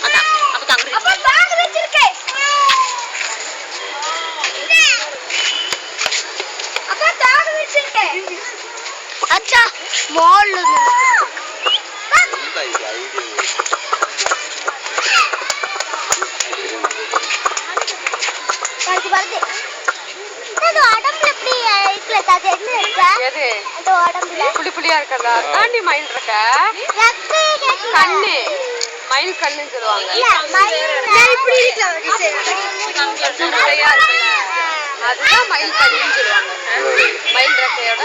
அதான் அப்ப தாங்க அப்ப பேக் வச்சிருக்கேன் அப்ப தாங்க வச்சிருக்கேன் अच्छा मॉल புளிப்புளியா இருக்கா தாண்டி மயில் இருக்க கண்ணு மயில் கண்ணு சொல்லுவாங்க அதுதான் மயில் கண்ணுன்னு சொல்லுவாங்க மயில் ரெக்கையோட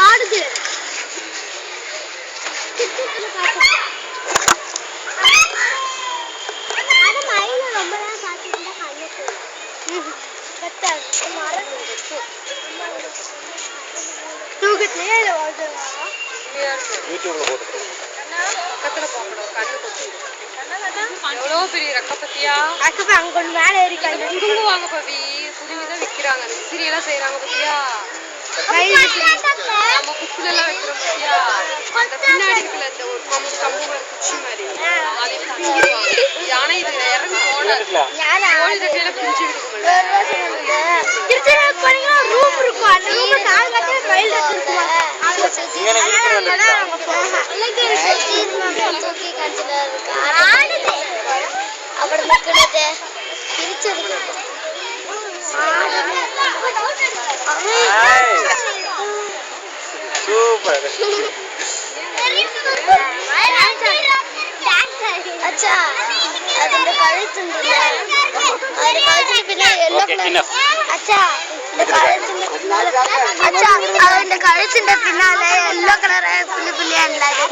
ஆடுது எவ்வளவு பெரிய ரெக்க பத்தியா அங்க மேல ஏறி புடுங்குவாங்க பவி புடுங்கிதான் விக்கிறாங்க விசிறியெல்லாம் செய்யறாங்க பத்தியா நம்ம குப்புல எல்லாம் வைக்கிறோம் பத்தியா அந்த பின்னாடி இருக்குல்ல இந்த ஒரு கம்பு குச்சி மாதிரி அதை புடுங்கிடுவாங்க யானை இது இறங்கி போடாது கோழி ரெக்கையில பிடிச்சு ரூம் இருக்கும் அந்த ரூம்ல கால் கட்டி மயில் இருக்குமா அப்படி மக்களே பிரிச்சது சூப்பர் अच्छा അതിന്റെ കഴുത്തുണ്ടല്ലേ അതിന്റെ കഴുത്തിന് പിന്നെ യെല്ലോ കളർ अच्छा അതിന്റെ കഴുത്തിന്റെ പിന്നാലെ യെല്ലോ കളറായ പുള്ളി പുള്ളിയാണുള്ളത്